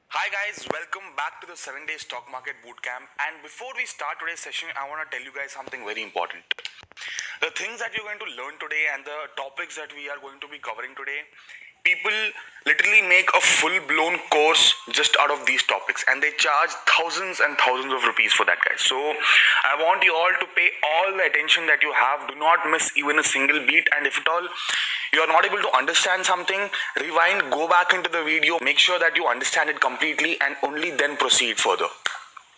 Hi guys, welcome back to the 7-day stock market bootcamp. And before we start today's session, I want to tell you guys something very important. The things that you're going to learn today and the topics that we are going to be covering today, people literally make a full-blown course just out of these topics, and they charge thousands and thousands of rupees for that, guys. So I want you all to pay all the attention that you have. Do not miss even a single beat, and if at all you are not able to understand something, rewind, go back into the video, make sure that you understand it completely, and only then proceed further.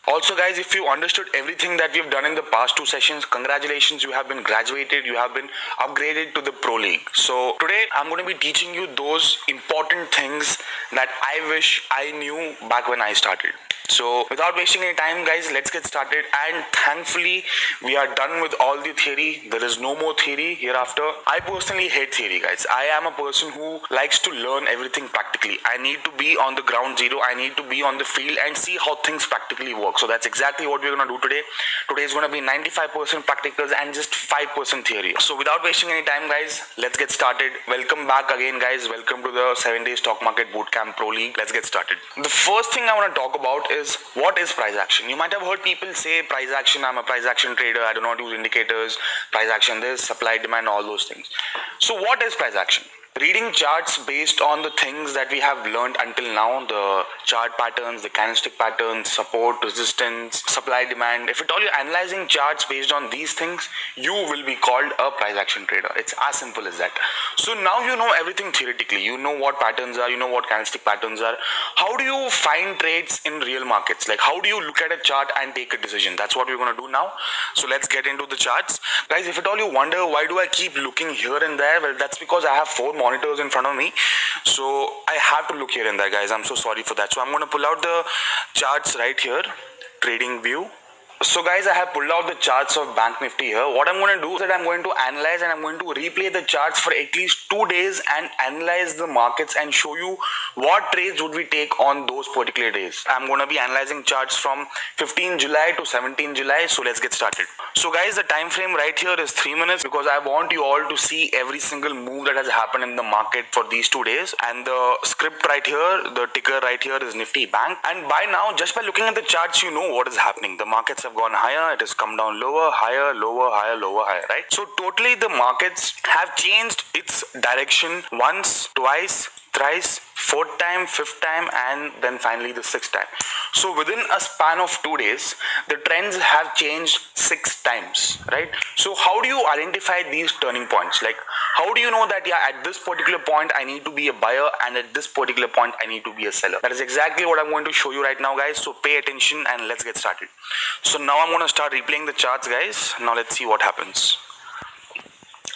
Also guys, if you understood everything that we've done in the past two sessions, congratulations, you have been graduated, you have been upgraded to the Pro League. So today I'm going to be teaching you those important things that I wish I knew back when I started. So without wasting any time guys, let's get started. And thankfully we are done with all the theory. There is no more theory hereafter. I personally hate theory guys. I am a person who likes to learn everything practically. I need to be on the ground zero. I need to be on the field and see how things practically work. So that's exactly what we're going to do today. Today is going to be 95% practicals and just 5% theory. So without wasting any time guys, let's get started. Welcome back again guys. Welcome to the 7-day stock market bootcamp Pro League. Let's get started. The first thing I want to talk about is what is price action. You might have heard people say price action. I'm a price action trader. I do not use indicators. Price action this, supply, demand, all those things. So what is price action? Reading charts based on the things that we have learned until now, the chart patterns, the candlestick patterns, support, resistance, supply, demand. If at all you're analyzing charts based on these things, you will be called a price action trader. It's as simple as that. So now you know everything theoretically. You know what patterns are, you know what candlestick patterns are. How do you find trades in real markets? Like how do you look at a chart and take a decision? That's what we're going to do now. So let's get into the charts. Guys, if at all you wonder why do I keep looking here and there, well, that's because I have 4 monitors in front of me, so I have to look here and there guys. I'm so sorry for that. So I'm going to pull out the charts right here, trading view. So guys, I have pulled out the charts of Bank Nifty here. What I'm going to do is that I'm going to analyze and I'm going to replay the charts for at least 2 days and analyze the markets and show you what trades would we take on those particular days. I'm going to be analyzing charts from 15 July to 17 July. So let's get started. So guys, the time frame right here is 3 minutes because I want you all to see every single move that has happened in the market for these 2 days. And the script right here, the ticker right here is Nifty Bank. And by now, just by looking at the charts, you know what is happening. The markets have gone higher, it has come down lower, higher, lower, higher, lower, higher, right? So totally the markets have changed its direction once, twice, thrice, fourth time, fifth time, and then finally the sixth time. So within a span of 2 days, the trends have changed 6 times, right? So how do you identify these turning points? Like how do you know that at this particular point I need to be a buyer and at this particular point I need to be a seller? That is exactly what I'm going to show you right now guys. So pay attention and let's get started. So now I'm going to start replaying the charts guys. Now let's see what happens.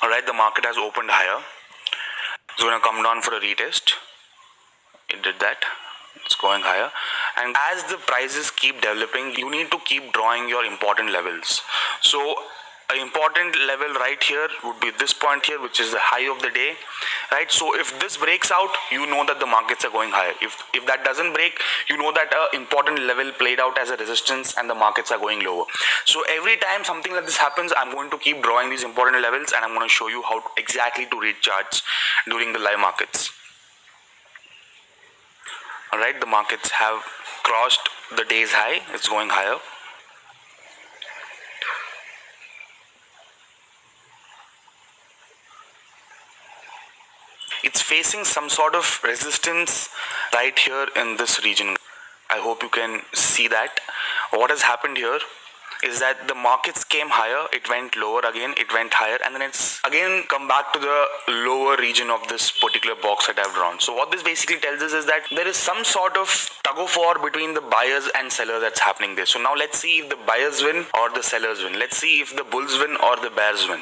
Alright, the market has opened higher. It's going to come down for a retest. It did that. It's going higher, and as the prices keep developing, you need to keep drawing your important levels. So an important level right here would be this point here, which is the high of the day, right? So if this breaks out, you know that the markets are going higher. If that doesn't break, you know that an important level played out as a resistance and the markets are going lower. So every time something like this happens, I'm going to keep drawing these important levels and I'm going to show you how exactly to read charts during the live markets. Alright, the markets have crossed the day's high. It's going higher. It's facing some sort of resistance right here in this region. I hope you can see that. What has happened here is that the markets came higher, it went lower again, it went higher, and then it's again come back to the lower region of this particular box that I've drawn. So what this basically tells us is that there is some sort of tug of war between the buyers and sellers that's happening there. So now let's see if the buyers win or the sellers win. Let's see if the bulls win or the bears win.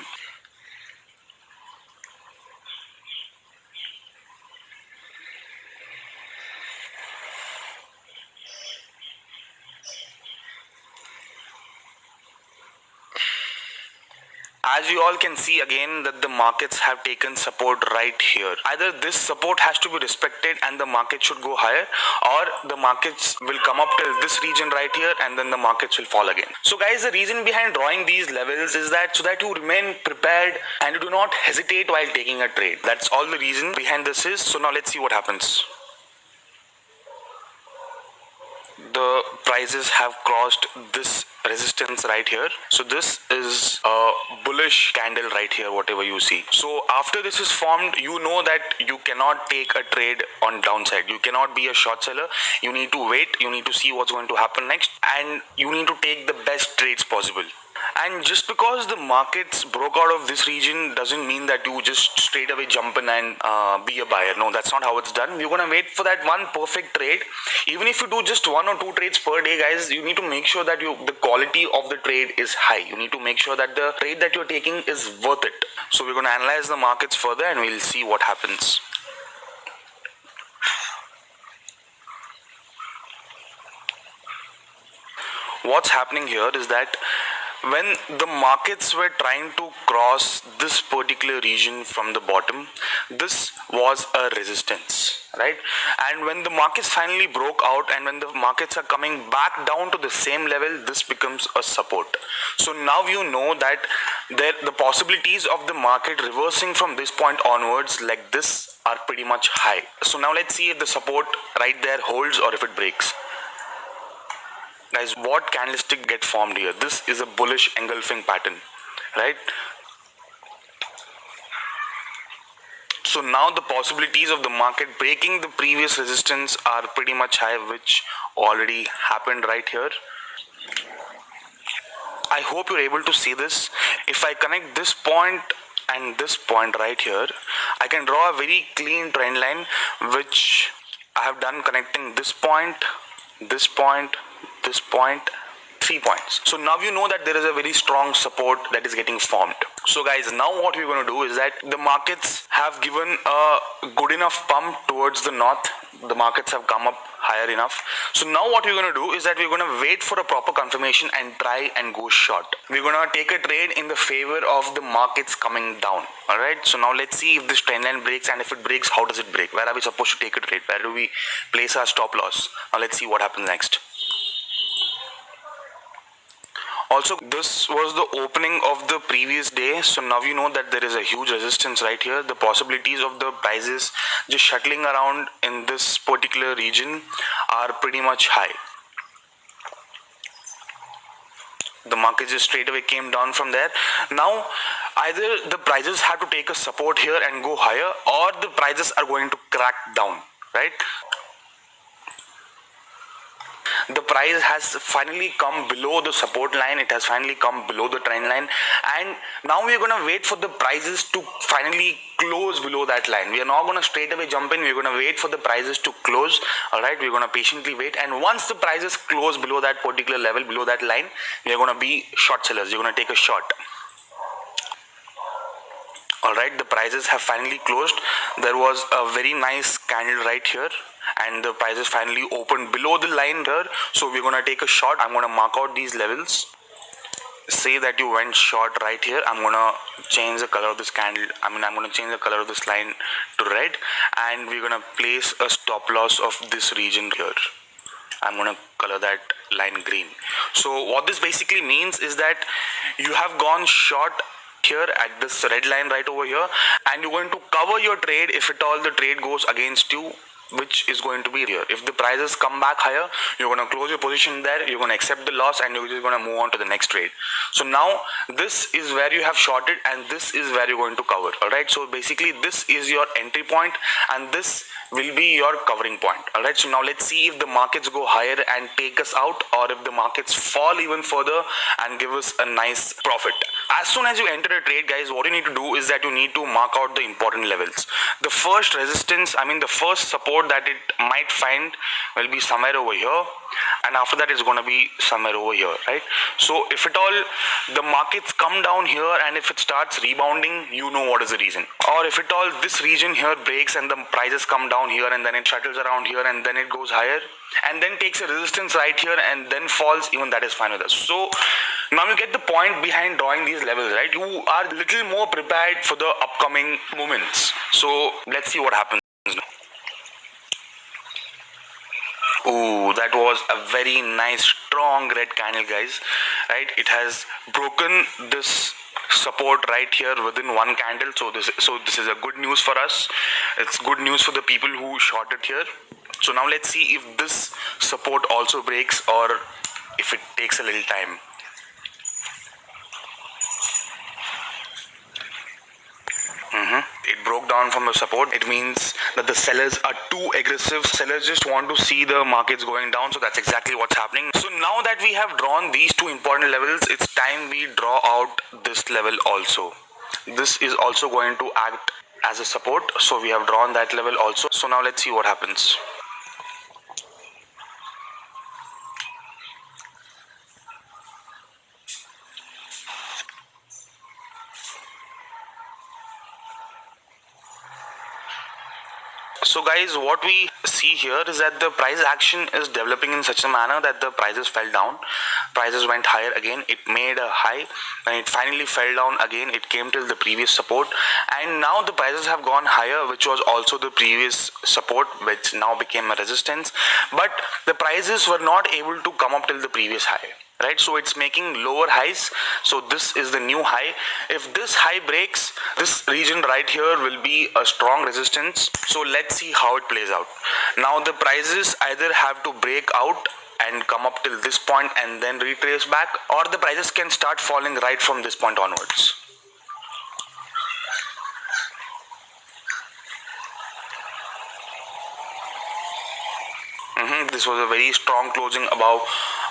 As you all can see again that the markets have taken support right here. Either this support has to be respected and the market should go higher, or the markets will come up till this region right here and then the markets will fall again. So guys, the reason behind drawing these levels is that so that you remain prepared and you do not hesitate while taking a trade. That's all the reason behind this is. So now let's see what happens. the prices have crossed this resistance right here. So this is a bullish candle right here, whatever you see. So after this is formed, you know that you cannot take a trade on downside. You cannot be a short seller. You need to wait. You need to see what's going to happen next, and you need to take the best trades possible. And just because the markets broke out of this region doesn't mean that you just straight away jump in and be a buyer. No, that's not how it's done. You're gonna wait for that one perfect trade. Even if you do just 1 or 2 trades per day, guys, you need to make sure that the quality of the trade is high. You need to make sure that the trade that you're taking is worth it. So we're gonna analyze the markets further and we'll see what happens. What's happening here is that when the markets were trying to cross this particular region from the bottom, this was a resistance, right? And when the markets finally broke out and when the markets are coming back down to the same level, this becomes a support. So now you know that the possibilities of the market reversing from this point onwards like this are pretty much high. So now let's see if the support right there holds or if it breaks. Guys, what candlestick get formed here? This is a bullish engulfing pattern, right? So now the possibilities of the market breaking the previous resistance are pretty much high, which already happened right here. I hope you're able to see this. If I connect this point and this point right here, I can draw a very clean trend line, which I have done connecting this point, this point, this point, 3 points. So now you know that there is a very strong support that is getting formed. So guys, now what we're going to do is that the markets have given a good enough pump towards the north. The markets have come up higher enough. So now what we're going to do is that we're going to wait for a proper confirmation and try and go short. We're going to take a trade in the favor of the markets coming down. Alright, so now let's see if this trend line breaks, and if it breaks, how does it break? Where are we supposed to take a trade? Where do we place our stop loss? Now let's see what happens next. Also, this was the opening of the previous day, so now you know that there is a huge resistance right here. The possibilities of the prices just shuttling around in this particular region are pretty much high. The market just straight away came down from there. Now either the prices have to take a support here and go higher, or the prices are going to crack down, right? The price has finally come below the support line. It has finally come below the trend line, and now we are going to wait for the prices to finally close below that line. We are not going to straight away jump in. We're going to wait for the prices to close. All right, we're going to patiently wait, and once the prices close below that particular level, below that line, we are going to be short sellers. You're going to take a short. Alright, the prices have finally closed. There was a very nice candle right here, and the prices finally opened below the line here. So we're gonna take a short. I'm gonna mark out these levels. Say that you went short right here. I'm gonna change the color of this candle. I'm gonna change the color of this line to red, and we're gonna place a stop loss of this region here. I'm gonna color that line green. So what this basically means is that you have gone short here at this red line right over here, and you're going to cover your trade if at all the trade goes against you, which is going to be here. If the prices come back higher, you're going to close your position there, you're going to accept the loss, and you're just going to move on to the next trade. So now this is where you have shorted, and this is where you're going to cover. All right, so basically this is your entry point, and this will be your covering point. All right, so now let's see if the markets go higher and take us out, or if the markets fall even further and give us a nice profit. As soon as you enter a trade, guys, what you need to do is that you need to mark out the important levels. The first resistance, the first support that it might find will be somewhere over here, and after that it's going to be somewhere over here, right? So if at all the markets come down here and if it starts rebounding, you know what is the reason. Or if at all this region here breaks and the prices come down here and then it shuttles around here and then it goes higher and then takes a resistance right here and then falls, even that is fine with us. So now you get the point behind drawing these levels, right? You are a little more prepared for the upcoming moments. So let's see what happens now. Oh, that was a very nice strong red candle, guys, right? It has broken this support right here within one candle. So this is a good news for us. It's good news for the people who shorted here. So now let's see if this support also breaks or if it takes a little time. It broke down from the support. It means that the sellers are too aggressive. Sellers just want to see the markets going down. So that's exactly what's happening. So now that we have drawn these two important levels, it's time we draw out this level also. This is also going to act as a support. So we have drawn that level also. So now let's see what happens. So guys, what we see here is that the price action is developing in such a manner that the prices fell down, prices went higher again, it made a high and it finally fell down again, it came till the previous support, and now the prices have gone higher, which was also the previous support, which now became a resistance, but the prices were not able to come up till the previous high. Right, so it's making lower highs. So this is the new high. If this high breaks, this region right here will be a strong resistance. So let's see how it plays out. Now the prices either have to break out and come up till this point and then retrace back, or the prices can start falling right from this point onwards. This was a very strong closing above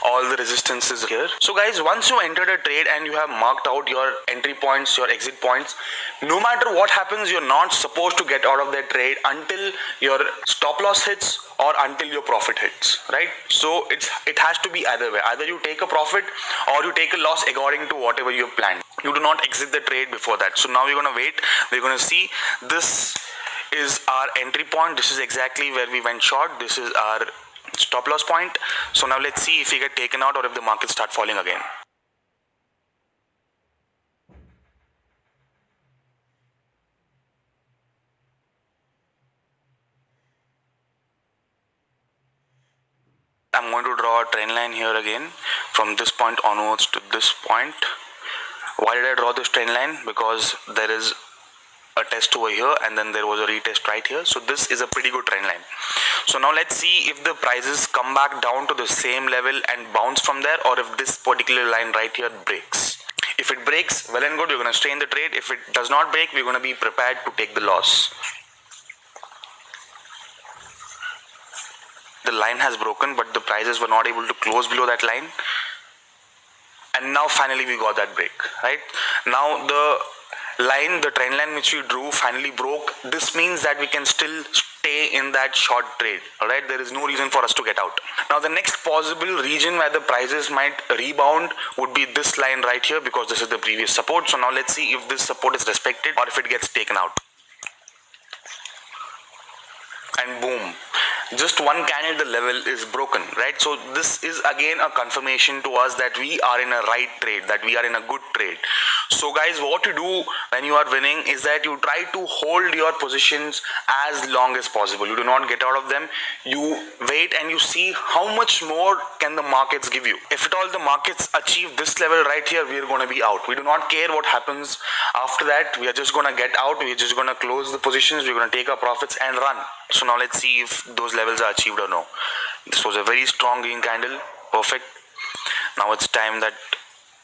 all the resistances here. So guys, once you entered a trade and you have marked out your entry points, your exit points, no matter what happens, you're not supposed to get out of that trade until your stop loss hits or until your profit hits, right? So it has to be either way. Either you take a profit or you take a loss according to whatever you have planned. You do not exit the trade before that. So now we're going to wait. We're going to see. This is our entry point. This is exactly where we went short. This is our stop loss point. So now let's see if we get taken out or if the markets start falling again. I'm going to draw a trend line here again from this point onwards to this point. Why did I draw this trend line? Because there is a test over here and then there was a retest right here. So this is a pretty good trend line. So now let's see if the prices come back down to the same level and bounce from there, or if this particular line right here breaks. If it breaks, well and good, you're going to stay in the trade. If it does not break, we're going to be prepared to take the loss. The line has broken, but the prices were not able to close below that line. And now finally we got that break, right? Now the trend line which we drew finally broke. This means that we can still stay in that short trade. All right, there is no reason for us to get out. Now the next possible region where the prices might rebound would be this line right here, because this is the previous support. So now let's see if this support is respected or if it gets taken out. And boom, just one candle, the level is broken, right? So this is again a confirmation to us that we are in a right trade, that we are in a good trade. So guys, what you do when you are winning is that you try to hold your positions as long as possible. You do not get out of them. You wait and you see how much more can the markets give you. If at all the markets achieve this level right here, we are going to be out. We do not care what happens after that. We are just going to get out. We are just going to close the positions. We're going to take our profits and run. So now let's see if those levels are achieved or no. This was a very strong green candle. Perfect. Now it's time that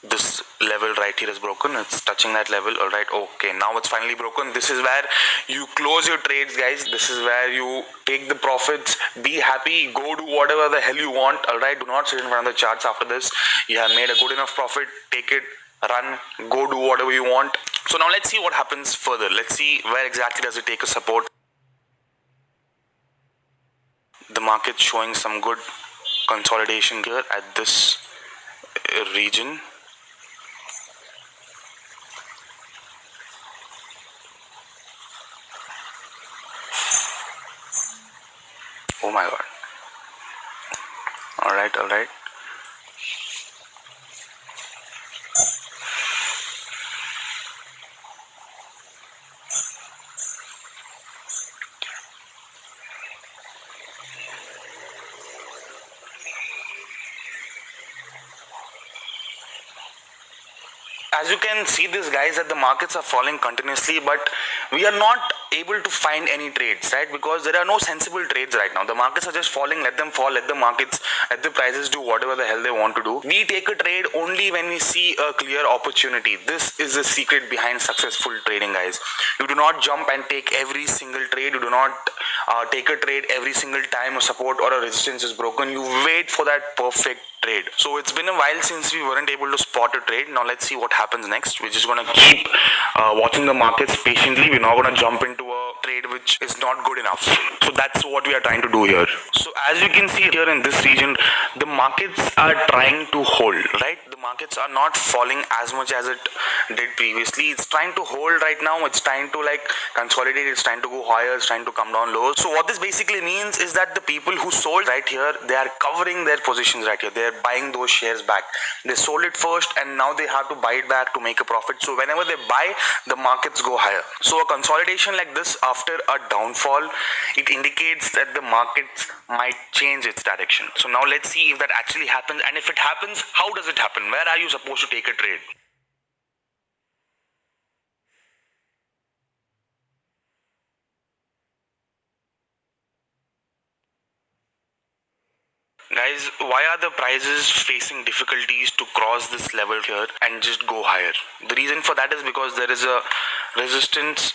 this level right here is broken. It's touching that level. All right, okay, now it's finally broken. This is where you close your trades, guys. This is where you take the profits. Be happy, go do whatever the hell you want. All right, do not sit in front of the charts after this. You have made a good enough profit. Take it, run, go do whatever you want. So now let's see what happens further. Let's see where exactly does it take a support. The market's showing some good consolidation here at this region. Oh my god. All right. As you can see this, guys, that the markets are falling continuously, but we are not able to find any trades, right? Because there are no sensible trades right now. The markets are just falling. Let them fall. Let the prices do whatever the hell they want to do. We take a trade only when we see a clear opportunity. This is the secret behind successful trading, guys. You do not jump and take every single trade. You do not take a trade every single time a support or a resistance is broken. You wait for that perfect trade. So it's been a while since we weren't able to spot a trade. Now let's see what happens next. We're just gonna keep watching the markets patiently. We're not gonna jump into a trade which is not good enough. So that's what we are trying to do here. So as you can see here in this region, the markets are trying to hold, right? The markets are not falling as much as it did previously. It's trying to hold right now. It's trying to like consolidate. It's trying to go higher. It's trying to come down low. So what this basically means is that the people who sold right here, they are covering their positions right here. They're buying those shares back. They sold it first and now they have to buy it back to make a profit. So whenever they buy, the markets go higher. So a consolidation like this after a downfall, it indicates that the markets might change its direction. So now let's see if that actually happens, and if it happens, how does it happen? Where are you supposed to take a trade? Guys, why are the prices facing difficulties to cross this level here and just go higher? The reason for that is because there is a resistance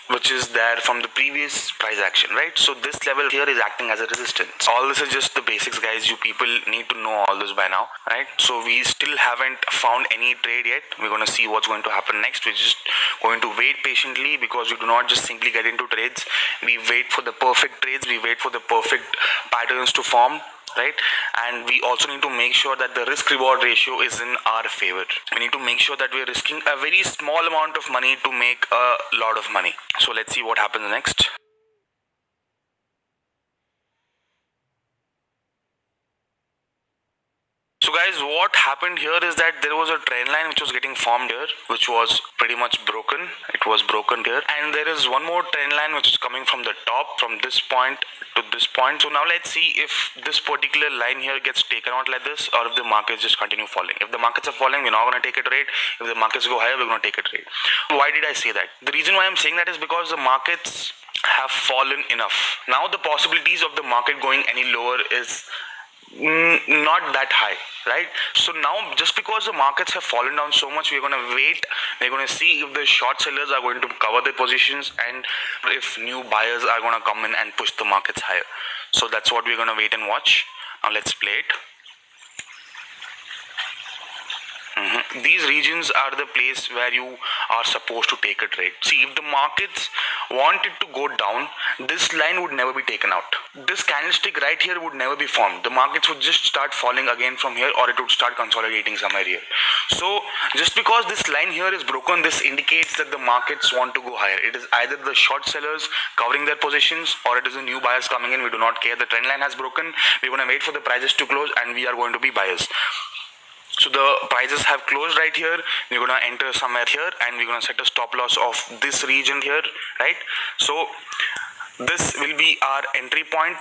which is there from the previous price action, right? So this level here is acting as a resistance. All this is just the basics, guys. You people need to know all this by now, right? So we still haven't found any trade yet. We're going to see what's going to happen next. We're just going to wait patiently, because we do not just simply get into trades. We wait for the perfect trades. We wait for the perfect patterns to form, right? And we also need to make sure that the risk reward ratio is in our favor. We need to make sure that we're risking a very small amount of money to make a lot of money. So let's see what happens next. So guys, what happened here is that there was a trend line which was getting formed here, which was pretty much broken. It was broken here, and there is one more trend line which is coming from the top, from this point to this point. So now let's see if this particular line here gets taken out like this, or if the markets just continue falling. If the markets are falling, we're not going to take a trade. If the markets go higher, we're going to take a trade. Why did I say that? The reason why I'm saying that is because the markets have fallen enough. Now the possibilities of the market going any lower is not that high, right? So now, just because the markets have fallen down so much, we're going to wait. We're going to see if the short sellers are going to cover their positions, and if new buyers are going to come in and push the markets higher. So that's what we're going to wait and watch. Now let's play it. These regions are the place where you are supposed to take a trade. See, if the markets want it to go down, this line would never be taken out. This candlestick right here would never be formed. The markets would just start falling again from here, or it would start consolidating somewhere here. So just because this line here is broken, this indicates that the markets want to go higher. It is either the short sellers covering their positions, or it is the new buyers coming in. We do not care. The trend line has broken. We're going to wait for the prices to close, and we are going to be buyers. So the prices have closed right here. We're going to enter somewhere here, and we're going to set a stop loss of this region here, right? So this will be our entry point,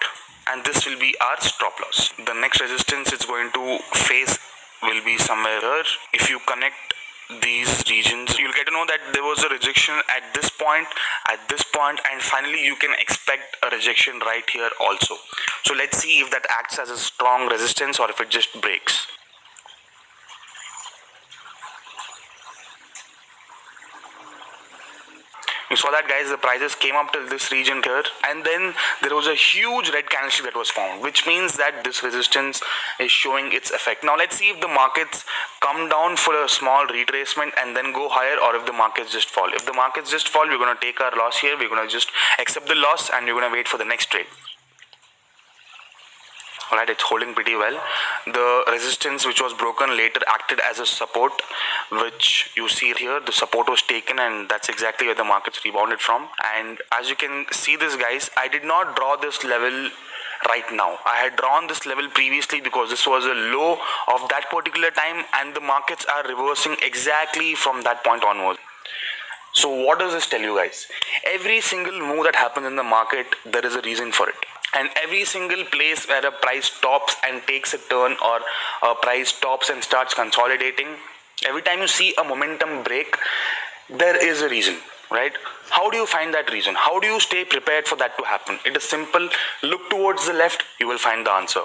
and this will be our stop loss. The next resistance it's going to face will be somewhere here. If you connect these regions, you'll get to know that there was a rejection at this point, and finally you can expect a rejection right here also. So let's see if that acts as a strong resistance, or if it just breaks. You saw that, guys. The prices came up till this region here, and then there was a huge red candlestick that was formed, which means that this resistance is showing its effect. Now let's see if the markets come down for a small retracement and then go higher, or if the markets just fall. If the markets just fall, we're going to take our loss here. We're going to just accept the loss, and we're going to wait for the next trade. Alright, it's holding pretty well. The resistance which was broken later acted as a support, which you see here. The support was taken, and that's exactly where the markets rebounded from. And as you can see this, guys, I did not draw this level right now. I had drawn this level previously because this was a low of that particular time, and the markets are reversing exactly from that point onwards. So what does this tell you, guys? Every single move that happens in the market, there is a reason for it. And every single place where a price stops and takes a turn, or a price stops and starts consolidating, every time you see a momentum break, there is a reason. right? How do you find that reason? How do you stay prepared for that to happen? It is simple. Look towards the left, you will find the answer.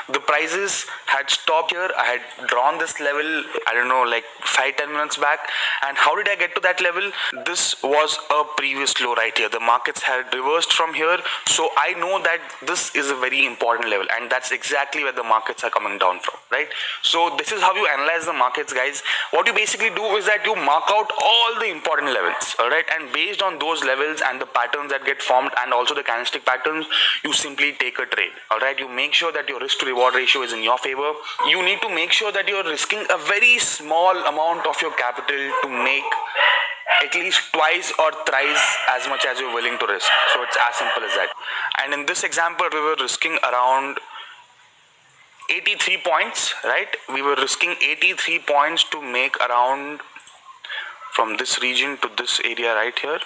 The prices had stopped here. I had drawn this level, I don't know, like 5-10 minutes back. And how did I get to that level? This was a previous low right here. The markets had reversed from here. So I know that this is a very important level, and that's exactly where the markets are coming down from, right? So this is how you analyze the markets, guys. What you basically do is that you mark out all the important levels, all right? And based on those levels and the patterns that get formed and also the candlestick patterns, you simply take a trade, all right? You make sure that your risk to reward ratio is in your favor. You need to make sure that you're risking a very small amount of your capital to make at least twice or thrice as much as you're willing to risk. So it's as simple as that. And in this example, we were risking around 83 points, right? We were risking 83 points to make around, from this region to this area right here,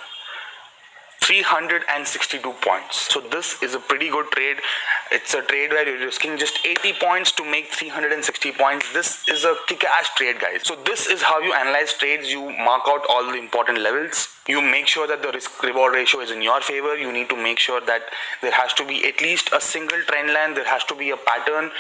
362 points. So this is a pretty good trade. It's a trade where you're risking just 80 points to make 360 points. This is a kick-ass trade, guys. So this is how you analyze trades. You mark out all the important levels. You make sure that the risk reward ratio is in your favor. You need to make sure that there has to be at least a single trend line. There has to be a pattern.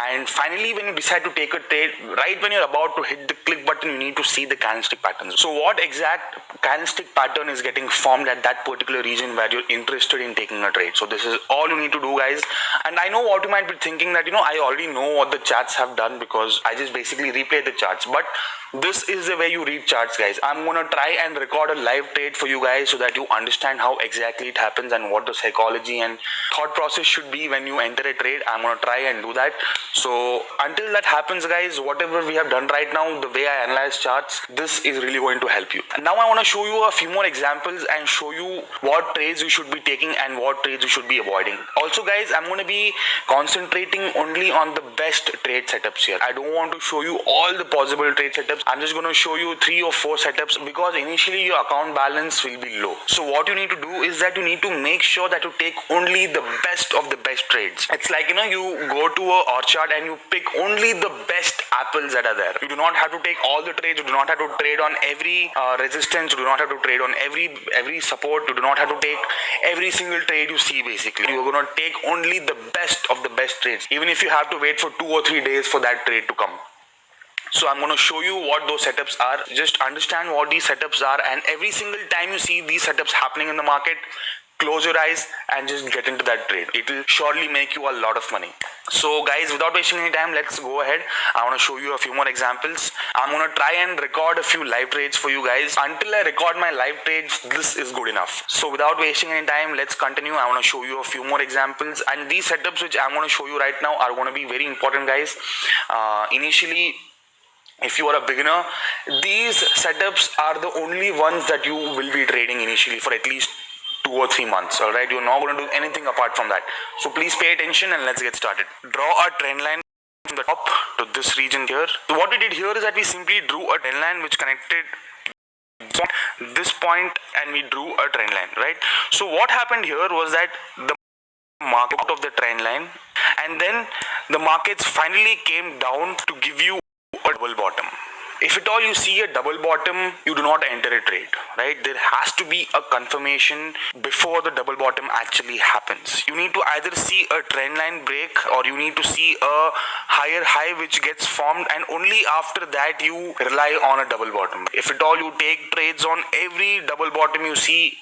And finally, when you decide to take a trade, right when you're about to hit the click button, you need to see the candlestick patterns. So what exact candlestick pattern is getting formed at that particular region where you're interested in taking a trade? So this is all you need to do, guys. And I know what you might be thinking, that I already know what the charts have done because I just basically replay the charts. But this is the way you read charts, guys. I'm gonna try and record a live trade for you guys so that you understand how exactly it happens and what the psychology and thought process should be when you enter a trade. I'm gonna try and do that. So until that happens, guys, whatever we have done right now, the way I analyze charts, this is really going to help you. And now I want to show you a few more examples and show you what trades you should be taking and what trades you should be avoiding. Also, guys, I'm going to be concentrating only on the best trade setups here. I don't want to show you all the possible trade setups. I'm just going to show you 3 or 4 setups because initially your account balance will be low. So what you need to do is that you need to make sure that you take only the best of the best trades. It's like, you go to a orchard and you pick only the best apples that are there. You do not have to take all the trades. You do not have to trade on every resistance. You do not have to trade on every support. You do not have to take every single trade you see. Basically, you are going to take only the best of the best trades, even if you have to wait for 2 or 3 days for that trade to come. So I'm going to show you what those setups are. Just understand what these setups are, and every single time you see these setups happening in the market, close your eyes and just get into that trade. It will surely make you a lot of money. So guys, without wasting any time, let's go ahead. I want to show you a few more examples. I'm going to try and record a few live trades for you guys. Until I record my live trades, this is good enough. So without wasting any time, let's continue. I want to show you a few more examples, and these setups which I'm going to show you right now are going to be very important, guys. Initially, if you are a beginner, these setups are the only ones that you will be trading initially for at least 2 or 3 months. All right, you're not going to do anything apart from that. So please pay attention and let's get started. Draw a trend line from the top to this region here. So what we did here is that we simply drew a trend line which connected this point, and we drew a trend line, right? So what happened here was that the market out of the trend line, and then the markets finally came down to give you a double bottom. If at all you see a double bottom, you do not enter a trade, right? There has to be a confirmation before the double bottom actually happens. You need to either see a trend line break, or you need to see a higher high which gets formed, and only after that you rely on a double bottom. If at all you take trades on every double bottom you see,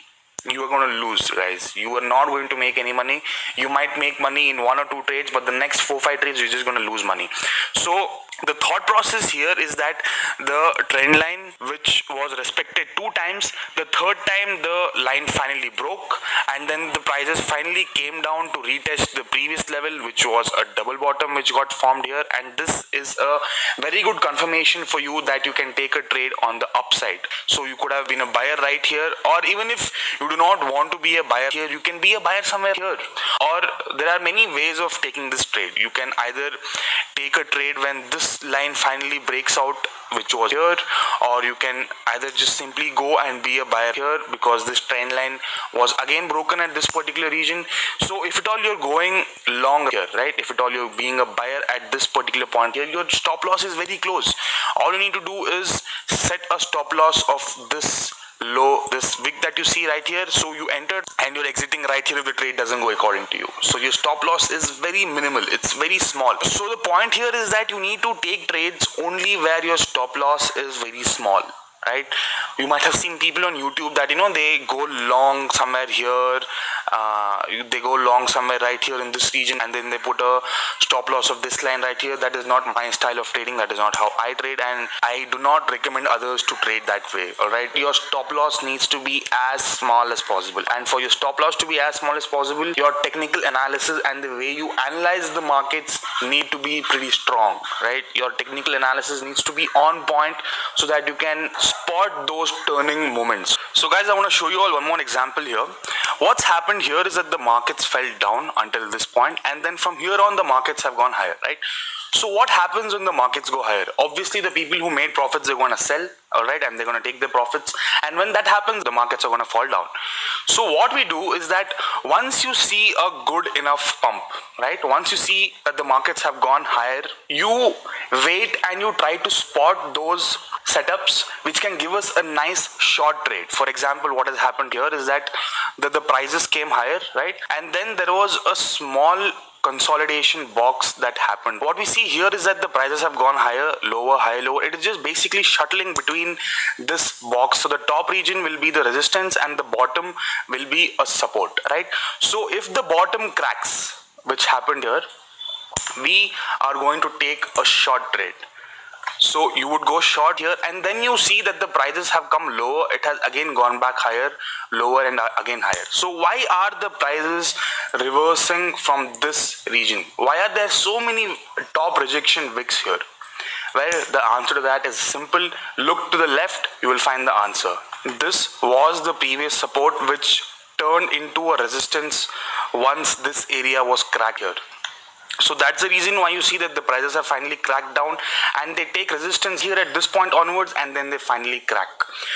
you are going to lose, guys. You are not going to make any money. You might make money in 1 or 2 trades, but the next 4-5 trades you're just going to lose money. So the thought process here is that the trend line which was respected 2 times, the third time the line finally broke, and then the prices finally came down to retest the previous level, which was a double bottom which got formed here. And this is a very good confirmation for you that you can take a trade on the upside. So you could have been a buyer right here, or even if you do not want to be a buyer here, you can be a buyer somewhere here. Or there are many ways of taking this trade. You can either take a trade when this line finally breaks out, which was here, or you can either just simply go and be a buyer here because this trend line was again broken at this particular region. So if at all you're going long here, right, if at all you're being a buyer at this particular point here, your stop loss is very close. All you need to do is set a stop loss of this low, this wick that you see right here. So you entered and you're exiting right here if the trade doesn't go according to you. So your stop loss is very minimal, it's very small. So the point here is that you need to take trades only where your stop loss is very small, right? You might have seen people on YouTube that, you know, they go long somewhere here, they go long somewhere right here in this region, and then they put a stop loss of this line right here. That is not my style of trading. That is not how I trade, and I do not recommend others to trade that way. All right, your stop loss needs to be as small as possible, and for your stop loss to be as small as possible, your technical analysis and the way you analyze the markets need to be pretty strong, right? Your technical analysis needs to be on point so that you can spot those turning moments. So guys, I want to show you all one more example here. What's happened here is that the markets fell down until this point, and then from here on the markets have gone higher, right? So what happens when the markets go higher? Obviously the people who made profits, they're going to sell, all right, and they're going to take the profits, and when that happens, the markets are going to fall down. So what we do is that once you see a good enough pump, right, once you see that the markets have gone higher, you wait and you try to spot those setups which can give us a nice short trade. For example, what has happened here is that the prices came higher, right, and then there was a small consolidation box that happened. What we see here is that the prices have gone higher, lower, higher, lower. It is just basically shuttling between this box. So the top region will be the resistance and the bottom will be a support, right? So if the bottom cracks, which happened here, we are going to take a short trade. So you would go short here, and then you see that the prices have come lower. It has again gone back higher, lower, and again higher. So why are the prices reversing from this region? Why are there so many top rejection wicks here? Well, the answer to that is simple. Look to the left, you will find the answer. This was the previous support which turned into a resistance once this area was cracked here. So that's the reason why you see that the prices have finally cracked down, and they take resistance here at this point onwards, and then they finally crack.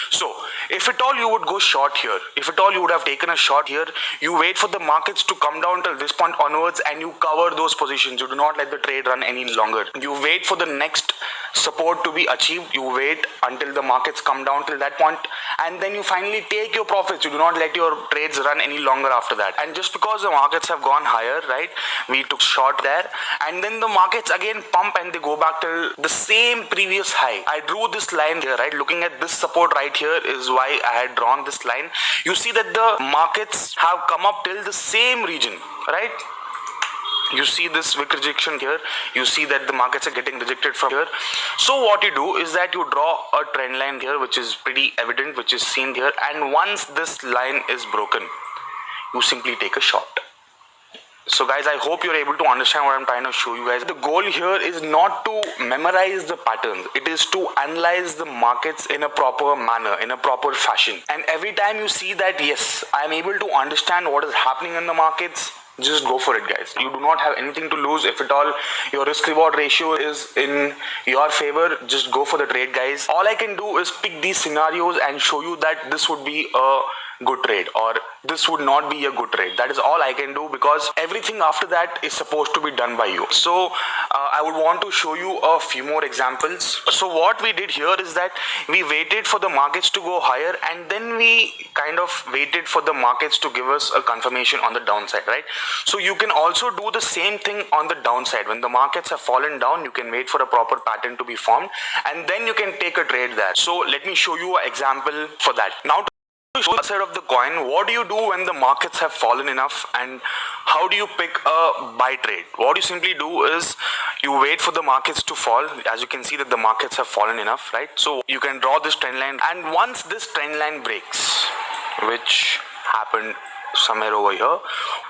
So if at all you would go short here, if at all you would have taken a short here, you wait for the markets to come down till this point onwards and you cover those positions. You do not let the trade run any longer. You wait for the next support to be achieved. You wait until the markets come down till that point, and then you finally take your profits. You do not let your trades run any longer after that. And just because the markets have gone higher, right, we took short there, and then the markets again pump and they go back till the same previous high. I drew this line here, right, looking at this support right here is why I had drawn this line. You see that the markets have come up till the same region, right? You see this wick rejection here. You see that the markets are getting rejected from here. So what you do is that you draw a trend line here, which is pretty evident, which is seen here, and once this line is broken, you simply take a short. So guys, I hope you're able to understand what I'm trying to show you guys. The goal here is not to memorize the patterns. It is to analyze the markets in a proper manner, in a proper fashion. And every time you see that, yes, I'm able to understand what is happening in the markets, just go for it, guys. You do not have anything to lose. If at all your risk reward ratio is in your favor, just go for the trade, guys. All I can do is pick these scenarios and show you that this would be a good trade or this would not be a good trade. That is all I can do, because everything after that is supposed to be done by you. So I would want to show you a few more examples. So what we did here is that we waited for the markets to go higher, and then we kind of waited for the markets to give us a confirmation on the downside, right? So you can also do the same thing on the downside. When the markets have fallen down, you can wait for a proper pattern to be formed, and then you can take a trade there. So let me show you an example for that. Now, to show the side of the coin, what do you do when the markets have fallen enough, and how do you pick a buy trade? What you simply do is you wait for the markets to fall. As you can see that the markets have fallen enough, right? So you can draw this trend line, and once this trend line breaks, which happened somewhere over here.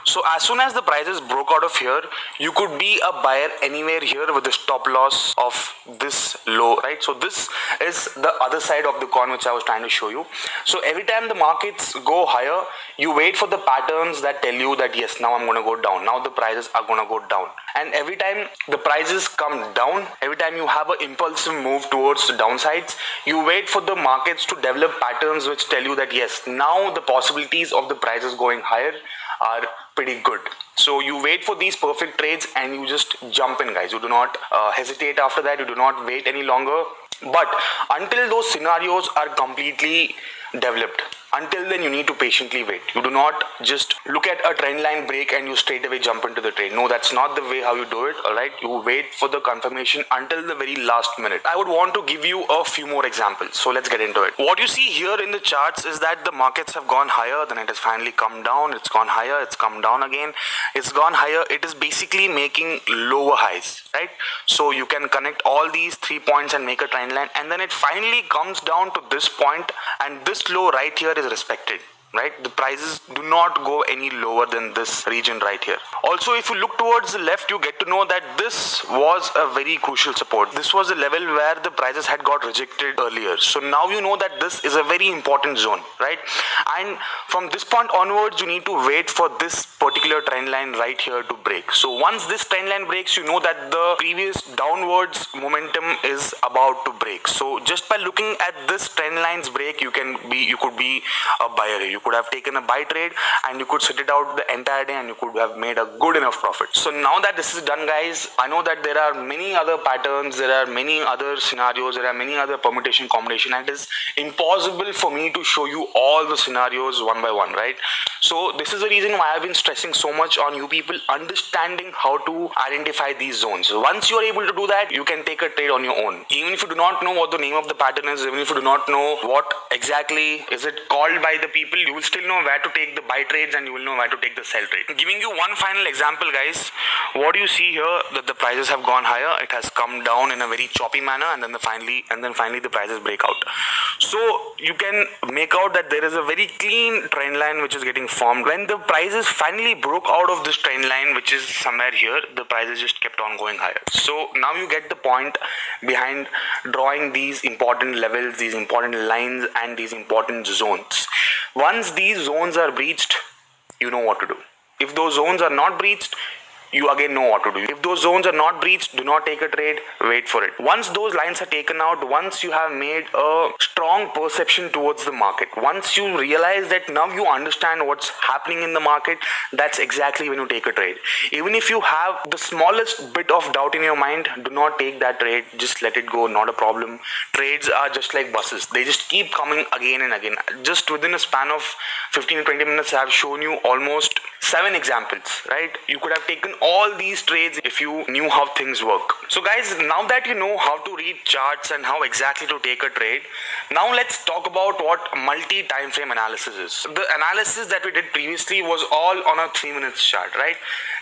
So as soon as the prices broke out of here, you could be a buyer anywhere here with a stop loss of this low, right? So this is the other side of the coin which I was trying to show you. So every time the markets go higher, you wait for the patterns that tell you that yes, now I'm going to go down, now the prices are going to go down. And every time the prices come down, every time you have an impulsive move towards the downsides, you wait for the markets to develop patterns which tell you that yes, now the possibilities of the prices going higher are pretty good. So you wait for these perfect trades and you just jump in, guys. You do not hesitate after that. You do not wait any longer. But until those scenarios are completely developed, until then you need to patiently wait. You do not just look at a trend line break and you straight away jump into the trade. No, that's not the way how you do it. All right, you wait for the confirmation until the very last minute. I would want to give you a few more examples, so let's get into it. What you see here in the charts is that the markets have gone higher, then it has finally come down, it's gone higher, it's come down again, it's gone higher. It is basically making lower highs, right? So you can connect all these 3 points and make a trend line, and then it finally comes down to this point, and this low right here is respected, right? The prices do not go any lower than this region right here. Also, if you look towards the left, you get to know that this was a very crucial support. This was a level where the prices had got rejected earlier. So now you know that this is a very important zone, right? And from this point onwards, you need to wait for this particular trend line right here to break. So once this trend line breaks, you know that the previous downwards momentum is about to break. So just by looking at this trend lines break, you could be a buyer. You could have taken a buy trade and you could sit it out the entire day and you could have made a good enough profit. So now that this is done, guys, I know that there are many other patterns, there are many other scenarios, there are many other permutation combination, and it is impossible for me to show you all the scenarios one by one, right? So this is the reason why I've been stressing so much on you people understanding how to identify these zones. Once you are able to do that, you can take a trade on your own. Even if you do not know what the name of the pattern is, even if you do not know what exactly is it called by the people, you will still know where to take the buy trades and you will know where to take the sell trade. Giving you one final example, guys, what do you see here? That the prices have gone higher, it has come down in a very choppy manner, and then finally the prices break out. So you can make out that there is a very clean trend line which is getting formed. When the prices finally broke out of this trend line, which is somewhere here, the prices just kept on going higher. So now you get the point behind drawing these important levels, these important lines, and these important zones. Once these zones are breached, you know what to do. If those zones are not breached, you again know what to do. If those zones are not breached, do not take a trade, wait for it. Once those lines are taken out, once you have made a strong perception towards the market, once you realize that now you understand what's happening in the market, that's exactly when you take a trade. Even if you have the smallest bit of doubt in your mind, do not take that trade, just let it go, not a problem. Trades are just like buses, they just keep coming again and again. Just within a span of 15 to 20 minutes, I have shown you almost 7 examples, right? You could have taken all these trades if you knew how things work. So guys, now that you know how to read charts and how exactly to take a trade, now let's talk about what multi-time frame analysis is. The analysis that we did previously was all on a 3 minutes chart, right?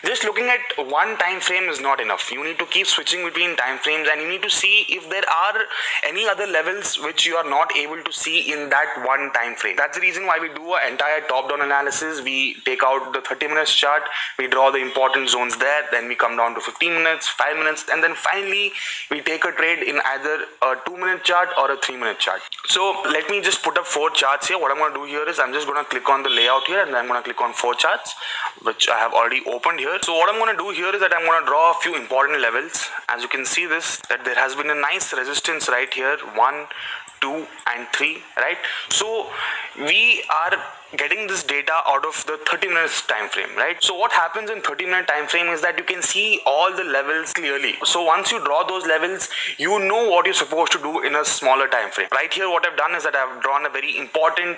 Just looking at one time frame is not enough. You need to keep switching between time frames and you need to see if there are any other levels which you are not able to see in that one time frame. That's the reason why we do an entire top-down analysis. We take out the 30 minutes chart, we draw the important zones there, then we come down to 15 minutes, 5 minutes, and then finally we take a trade in either a 2-minute chart or a 3-minute chart. So let me just put up 4 charts here. What I'm going to do here is I'm just going to click on the layout here and then I'm going to click on 4 charts, which I have already opened here. So what I'm going to do here is that I'm going to draw a few important levels. As you can see this, that there has been a nice resistance right here, 1, 2 and 3, right? So we are getting this data out of the 30 minutes time frame, right? So what happens in 30-minute time frame is that you can see all the levels clearly. So once you draw those levels, you know what you're supposed to do in a smaller time frame. Right here, what I've done is that I've drawn a very important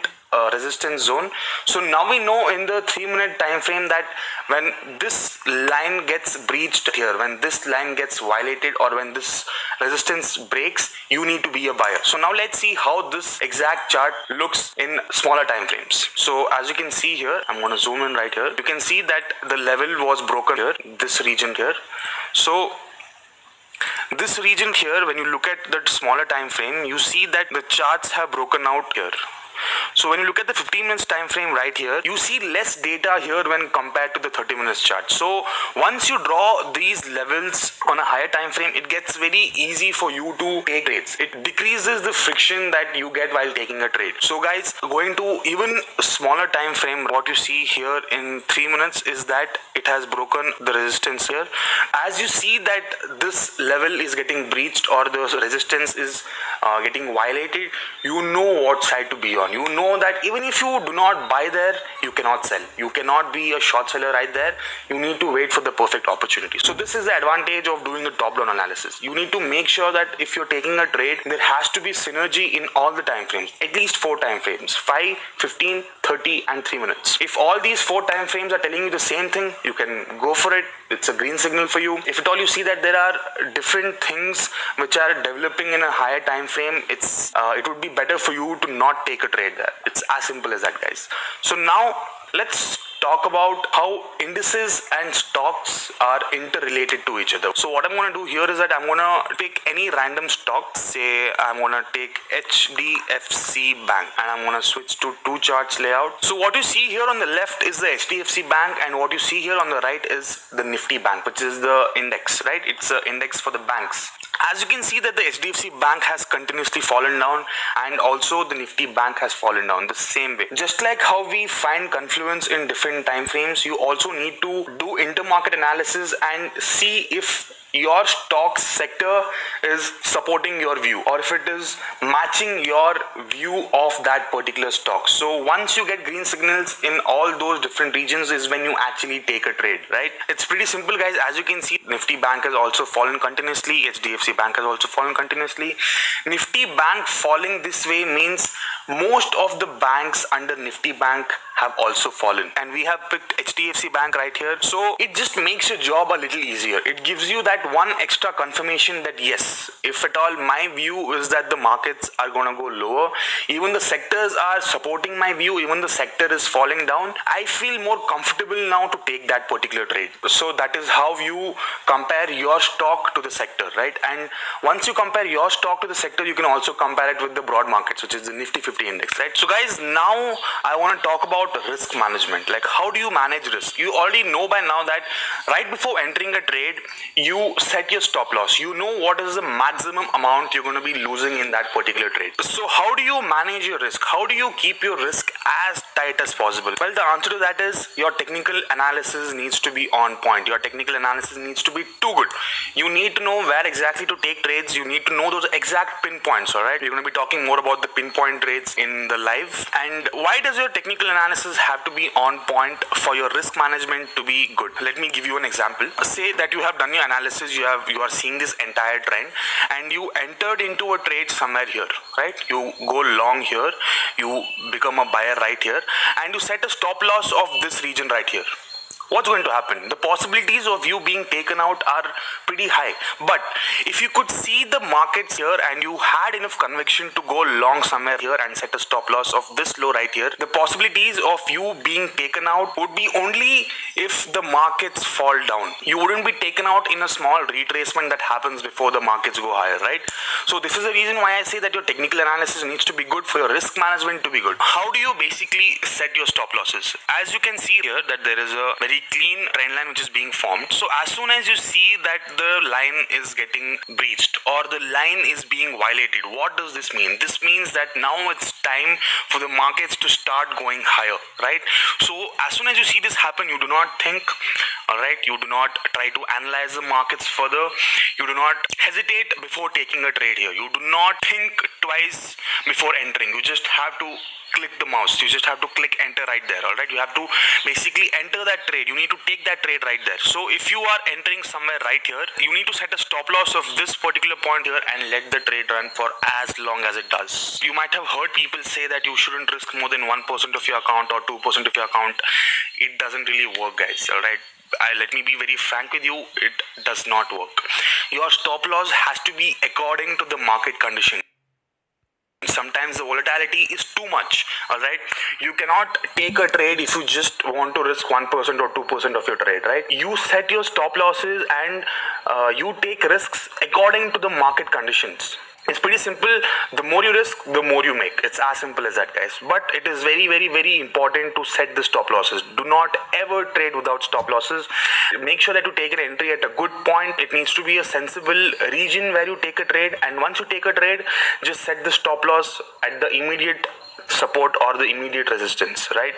resistance zone. So now we know in the 3-minute time frame that when this line gets breached here, when this line gets violated, or when this resistance breaks, you need to be a buyer. So now let's see how this exact chart looks in smaller time frames. So as you can see here, I'm going to zoom in right here. You can see that the level was broken here, this region here. So this region here, when you look at the smaller time frame, you see that the charts have broken out here. So when you look at the 15 minutes time frame right here, you see less data here when compared to the 30 minutes chart. So once you draw these levels on a higher time frame, it gets very easy for you to take trades. It decreases the friction that you get while taking a trade. So guys, going to even smaller time frame, what you see here in 3 minutes is that it has broken the resistance here. As you see that this level is getting breached or the resistance is getting violated, you know what side to be on. You know that even if you do not buy there, you cannot sell. You cannot be a short seller right there. You need to wait for the perfect opportunity. So this is the advantage of doing a top-down analysis. You need to make sure that if you're taking a trade, there has to be synergy in all the time frames, at least 4 time frames: 5, 15, 30 and 3 minutes. If all these 4 time frames are telling you the same thing, you can go for it. It's a green signal for you. If at all you see that there are different things which are developing in a higher time frame, it would be better for you to not take a trade there. It's as simple as that, guys. So now let's talk about how indices and stocks are interrelated to each other. So what I'm going to do here is that I'm going to pick any random stock. Say I'm going to take HDFC Bank and I'm going to switch to 2 charts layout. So what you see here on the left is the HDFC Bank, and what you see here on the right is the Nifty Bank, which is the index, right? It's an index for the banks. As you can see that the HDFC Bank has continuously fallen down, and also the Nifty Bank has fallen down the same way. Just like how we find confluence in different time frames, you also need to do intermarket analysis and see if your stock sector is supporting your view or if it is matching your view of that particular stock. So once you get green signals in all those different regions is when you actually take a trade, right? It's pretty simple, guys. As you can see, Nifty Bank has also fallen continuously. HDFC Bank has also fallen continuously. Nifty Bank falling this way means most of the banks under Nifty Bank have also fallen, and we have picked HDFC Bank right here. So it just makes your job a little easier. It gives you that one extra confirmation that yes, if at all my view is that the markets are going to go lower, even the sectors are supporting my view, even the sector is falling down, I feel more comfortable now to take that particular trade. So that is how you compare your stock to the sector, right? And once you compare your stock to the sector, you can also compare it with the broad markets, which is the Nifty 50 index, right? So guys, now I want to talk about risk management. Like, how do you manage risk? You already know by now that right before entering a trade, you set your stop loss. You know what is the maximum amount you're going to be losing in that particular trade. So how do you manage your risk? How do you keep your risk as tight as possible? Well, the answer to that is your technical analysis needs to be on point. Your technical analysis needs to be too good. You need to know where exactly to take trades. You need to know those exact pinpoints, all right? We're going to be talking more about the pinpoint trades in the live. And why does your technical analysis have to be on point for your risk management to be good? Let me give you an example. Say that you have done your analysis, you are seeing this entire trend, and you entered into a trade somewhere here, right? You go long here, you become a buyer right here, and you set a stop loss of this region right here. What's going to happen? The possibilities of you being taken out are pretty high. But if you could see the markets here and you had enough conviction to go long somewhere here and set a stop loss of this low right here, the possibilities of you being taken out would be only if the markets fall down. You wouldn't be taken out in a small retracement that happens before the markets go higher, right? So this is the reason why I say that your technical analysis needs to be good for your risk management to be good. How do you basically set your stop losses? As you can see here that there is a very clean trend line which is being formed. So as soon as you see that the line is getting breached or the line is being violated, what does this mean? This means that now it's time for the markets to start going higher, right? So as soon as you see this happen, you do not think, all right, you do not try to analyze the markets further. You do not hesitate before taking a trade here. You do not think twice before entering. You just have to click the mouse. You just have to click enter right there, all right? You have to basically enter that trade. You need to take that trade right there. So if you are entering somewhere right here, you need to set a stop loss of this particular point here and let the trade run for as long as it does. You might have heard people say that you shouldn't risk more than 1% of your account or 2% of your account. It doesn't really work, guys, all right? Let me be very frank with you, it does not work. Your stop loss has to be according to the market condition. Sometimes the volatility is too much, all right? You cannot take a trade if you just want to risk 1% or 2% of your trade, right? You set your stop losses and you take risks according to the market conditions. It's pretty simple. The more you risk, the more you make. It's as simple as that, guys. But it is very, very, very important to set the stop losses. Do not ever trade without stop losses. Make sure that you take an entry at a good point. It needs to be a sensible region where you take a trade. And once you take a trade, just set the stop loss at the immediate support or the immediate resistance, right?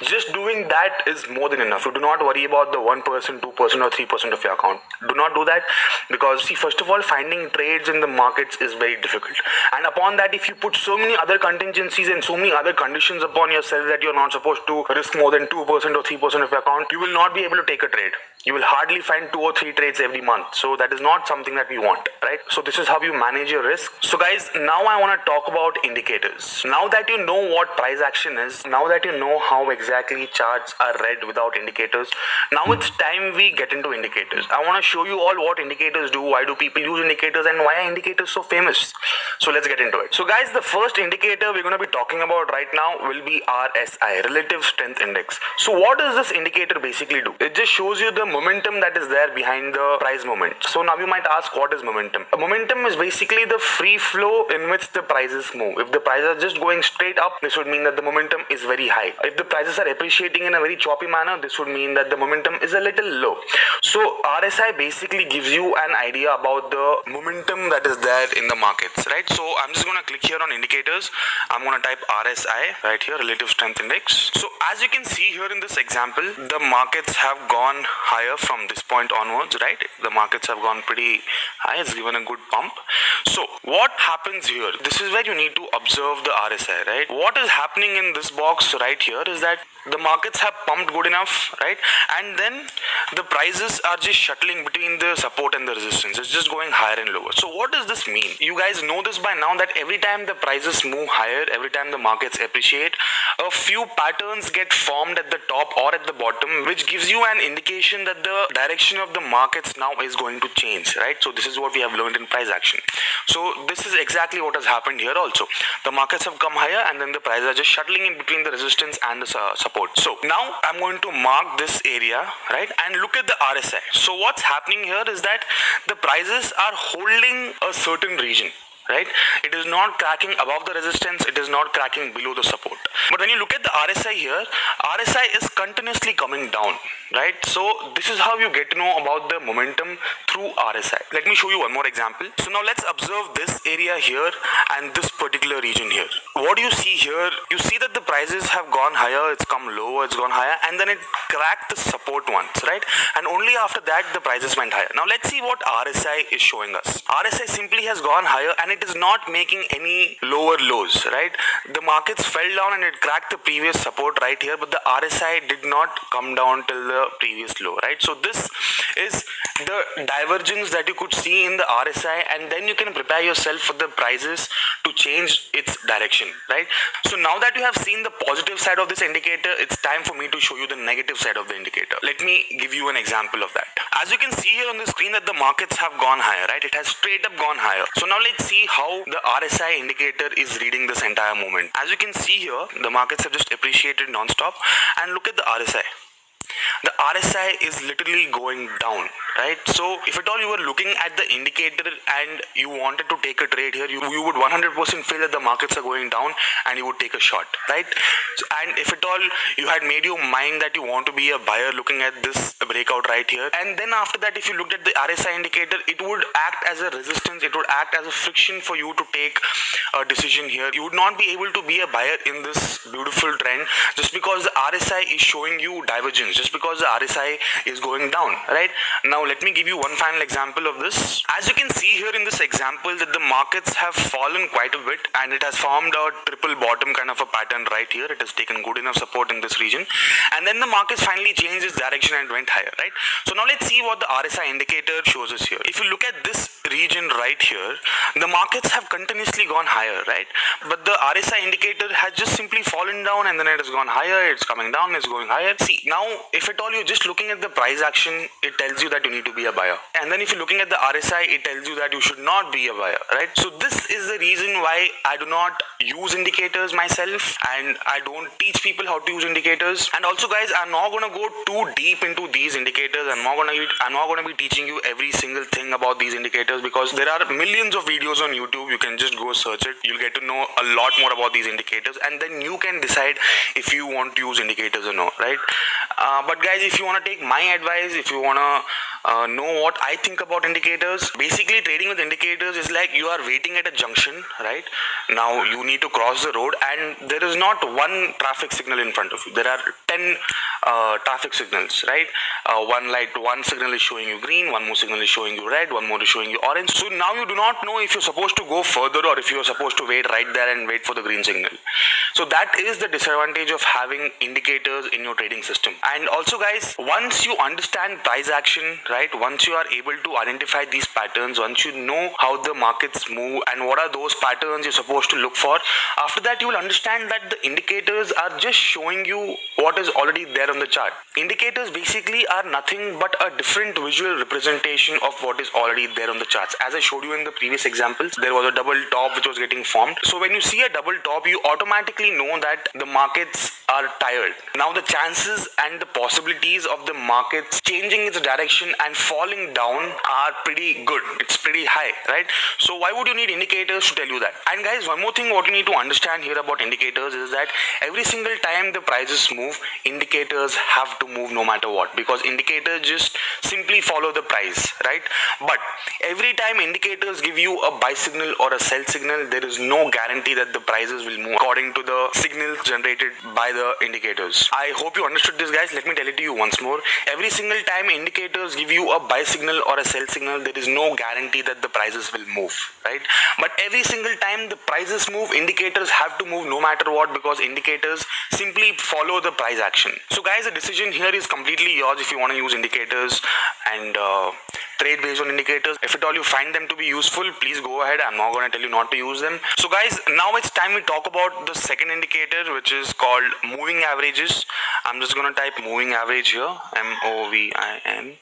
Just doing that is more than enough. You do not worry about the 1%, 2% or 3% of your account. Do not do that, because see, first of all, finding trades in the markets is very difficult, and upon that, if you put so many other contingencies and so many other conditions upon yourself that you're not supposed to risk more than 2% or 3% of your account, you will not be able to take a trade. You will hardly find 2 or 3 trades every month. So that is not something that we want, right? So this is how you manage your risk. So guys, now I want to talk about indicators. Now that you know what price action is, now that you know how exactly charts are read without indicators, now it's time we get into indicators. I want to show you all what indicators do, why do people use indicators, and why are indicators so famous. So let's get into it. So guys, the first indicator we're going to be talking about right now will be RSI, Relative Strength Index. So what does this indicator basically do? It just shows you the momentum that is there behind the price movement. So now you might ask, what is momentum? A momentum is basically the free flow in which the prices move. If the prices are just going straight up, this would mean that the momentum is very high. If the prices are appreciating in a very choppy manner, this would mean that the momentum is a little low. So RSI basically gives you an idea about the momentum that is there in the markets, right? So I'm just going to click here on indicators. I'm going to type RSI right here, Relative Strength Index. So as you can see here in this example, the markets have gone higher from this point onwards, right? The markets have gone pretty high. It's given a good pump. So what happens here? This is where you need to observe the RSI, right? What is happening in this box right here is that the markets have pumped good enough, right? And then the prices are just shuttling between the support and the resistance. It's just going higher and lower. So what does this mean? You guys know this by now, that every time the prices move higher, every time the markets appreciate, a few patterns get formed at the top or at the bottom, which gives you an indication that the direction of the markets now is going to change, right? So this is what we have learned in price action. So this is exactly what has happened here also. The markets have come higher and then the prices are just shuttling in between the resistance and the support. So now I'm going to mark this area, right, and look at the RSI. So what's happening here is that the prices are holding a certain region, right? It is not cracking above the resistance, it is not cracking below the support. But when you look at the RSI here, RSI is continuously coming down, right? So this is how you get to know about the momentum through RSI. Let me show you one more example. So now let's observe this area here and this particular region here. What do you see here? You see that the prices have gone higher, it's come lower, it's gone higher, and then it cracked the support once, right? And only after that the prices went higher. Now let's see what RSI is showing us. RSI simply has gone higher and it is not making any lower lows, right? The markets fell down and it cracked the previous support right here, but the RSI did not come down till the previous low, right? So this is the divergence that you could see in the RSI, and then you can prepare yourself for the prices to change its direction, right? So now that you have seen the positive side of this indicator, it's time for me to show you the negative side of the indicator. Let me give you an example of that. As you can see here on the screen that the markets have gone higher, right? It has straight up gone higher. So now let's see how the RSI indicator is reading this entire movement. As you can see here, the markets have just appreciated non-stop, and look at the RSI. The RSI is literally going down, right? So if at all you were looking at the indicator and you wanted to take a trade here, you would 100% feel that the markets are going down and you would take a shot, right? And if at all you had made your mind that you want to be a buyer looking at this breakout right here, and then after that if you looked at the RSI indicator, it would act as a resistance, it would act as a friction for you to take a decision here. You would not be able to be a buyer in this beautiful trend just because the RSI is showing you divergence, just because the RSI is going down, right? Now let me give you one final example of this. As you can see here in this example that the markets have fallen quite a bit and it has formed a triple bottom kind of a pattern right here. It has taken good enough support in this region, and then the markets finally changed its direction and went higher, right? So now let's see what the RSI indicator shows us here. If you look at this region right here, the markets have continuously gone higher, right? But the RSI indicator has just simply fallen down and then it has gone higher, it's coming down, it's going higher. See, now if at all you're just looking at the price action, it tells you that you need to be a buyer. And then if you're looking at the RSI, it tells you that you should not be a buyer, right? So this is the reason why I do not use indicators myself, and I don't teach people how to use indicators. And also guys, I'm not going to go too deep into these indicators. I'm not going to be teaching you every single thing about these indicators, because there There are millions of videos on YouTube. You can just go search it. You'll get to know a lot more about these indicators, and then you can decide if you want to use indicators or not, right? But guys, if you want to take my advice, if you want to know what I think about indicators, basically trading with indicators is like you are waiting at a junction, right? Now you need to cross the road, and there is not one traffic signal in front of you. There are 10 traffic signals, right? One signal is showing you green, one more signal is showing you red, one more is showing you orange. So now you do not know if you're supposed to go further or if you're supposed to wait right there and wait for the green signal. So that is the disadvantage of having indicators in your trading system. And also guys, once you understand price action, right, once you are able to identify these patterns, once you know how the markets move and what are those patterns you're supposed to look for, after that you will understand that the indicators are just showing you what is already there on the chart. Indicators basically are nothing but a different visual representation of what is already there on the charts. As I showed you in the previous examples, there was a double top which was getting formed. So when you see a double top, you automatically know that the markets are tired. Now the chances and the possibilities of the markets changing its direction and falling down are pretty good. It's pretty high, right? So why would you need indicators to tell you that? And guys, one more thing what you need to understand here about indicators is that every single time the prices move, indicators have to move no matter what, because indicators just simply follow the price, right? But every time indicators give you a buy signal or a sell signal, there is no guarantee that the prices will move according to the signals generated by the indicators. I hope you understood this, guys. Let me tell it to you once more. Every single time indicators give you a buy signal or a sell signal, there is no guarantee that the prices will move, right? But every single time the prices move, indicators have to move no matter what, because indicators simply follow the price action. So guys, the decision here is completely yours if you want to use indicators and trade based on indicators. If at all you find them to be useful, please go ahead. I'm not going to tell you not to use them. So guys, now it's time we talk about the second indicator, which is called moving averages. I'm just going to type moving average here, MOVIN.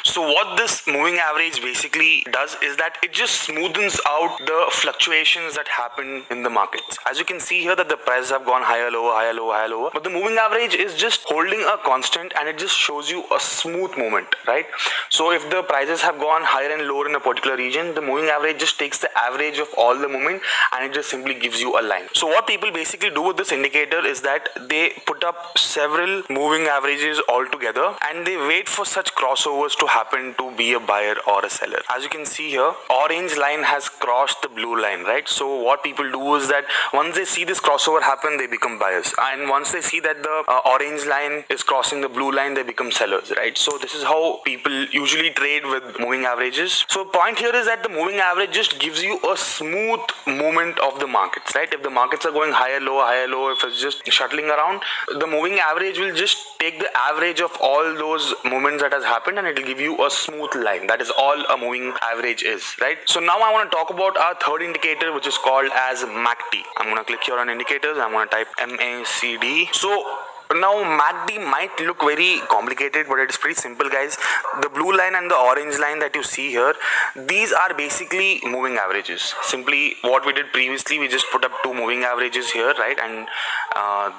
So what this moving average basically does is that it just smoothens out the fluctuations that happen in the markets. As you can see here that the prices have gone higher, lower, higher, lower, higher, lower. But the moving average is just holding a constant, and it just shows you a smooth movement, right? So if the prices have gone higher and lower in a particular region, the moving average just takes the average of all the movement and it just simply gives you a line. So what people basically do with this indicator is that they put up several moving averages all together and they wait for such crossovers to happen to be a buyer or a seller. As you can see here, orange line has crossed the blue line, right? So what people do is that once they see this crossover happen, they become buyers, and once they see that the orange line is crossing the blue line, they become sellers, right? So this is how people usually trade with moving averages. So point here is that the moving average just gives you a smooth movement of the markets, right? If the markets are going higher, lower, if it's just shuttling around, the moving average will just take the average of all those movements that has happened and it will give you a smooth line. That is all a moving average is, right? So now I want to talk about our third indicator, which is called as MACD. I'm going to click here on indicators. I'm going to type MACD. So now MACD might look very complicated, but it is pretty simple, guys. The blue line and the orange line that you see here, these are basically moving averages. Simply what we did previously, we just put up two moving averages here, right? And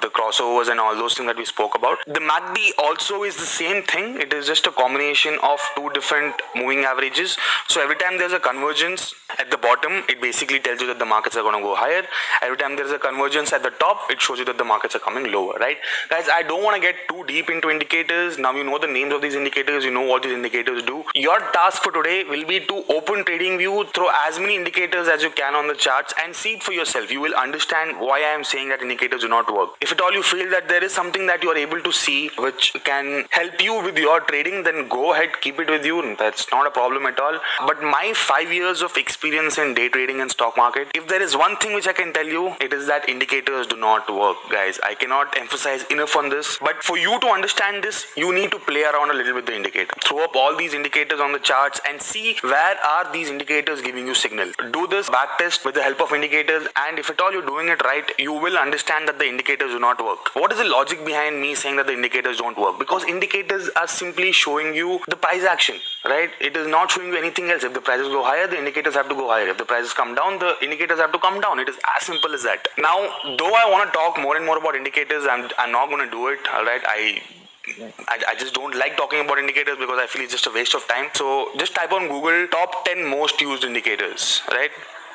the crossovers and all those things that we spoke about. The MACD also is the same thing. It is just a combination of two different moving averages. So every time there's a convergence at the bottom, it basically tells you that the markets are going to go higher. Every time there's a convergence at the top, it shows you that the markets are coming lower, right? Guys, I don't want to get too deep into indicators. Now you know the names of these indicators, you know what these indicators do. Your task for today will be to open TradingView, throw as many indicators as you can on the charts and see it for yourself. You will understand why I am saying that indicators do not work. If at all you feel that there is something that you are able to see which can help you with your trading, then go ahead, keep it with you. That's not a problem at all. But my 5 years of experience in day trading and stock market, if there is one thing which I can tell you, it is that indicators do not work, guys. I cannot emphasize enough on this, but for you to understand this, you need to play around a little with the indicator. Throw up all these indicators on the charts and see where are these indicators giving you signal. Do this back test with the help of indicators, and if at all you're doing it right, you will understand that the indicators do not work. What is the logic behind me saying that the indicators don't work? Because indicators are simply showing you the price action, right? It is not showing you anything else. If the prices go higher, the indicators have to go higher. If the prices come down, the indicators have to come down. It is as simple as that. Now, though I want to talk more and more about indicators, I'm not going to do it. All right, I just don't like talking about indicators because I feel it's just a waste of time. So just type on Google top 10 most used indicators, right?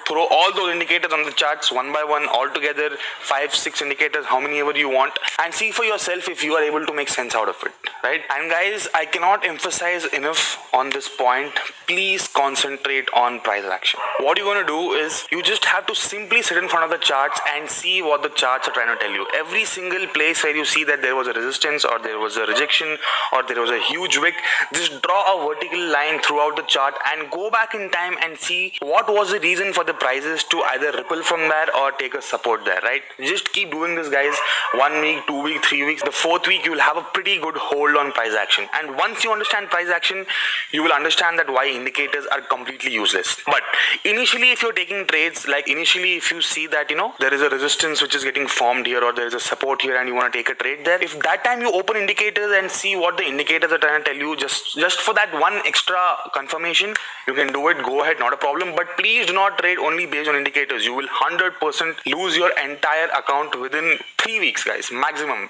Throw all those indicators on the charts one by one, all together, 5-6 indicators, how many ever you want, and see for yourself if you are able to make sense out of it, right? And guys, I cannot emphasize enough on this point. Please concentrate on price action. What you're going to do is you just have to simply sit in front of the charts and see what the charts are trying to tell you. Every single place where you see that there was a resistance or there was a rejection or there was a huge wick, just draw a vertical line throughout the chart and go back in time and see what was the reason for the prices to either ripple from there or take a support there, right? Just keep doing this, guys. 1 week, 2 weeks, 3 weeks. The 4th week, you will have a pretty good hold on price action. And once you understand price action, you will understand that why indicators are completely useless. But initially, if you're taking trades, like initially, if you see that, there is a resistance which is getting formed here or there is a support here and you want to take a trade there, if that time you open indicators and see what the indicators are trying to tell you, just for that one extra confirmation, you can do it. Go ahead, not a problem. But please do not trade only based on indicators. You will 100% lose your entire account within 3 weeks, guys. Maximum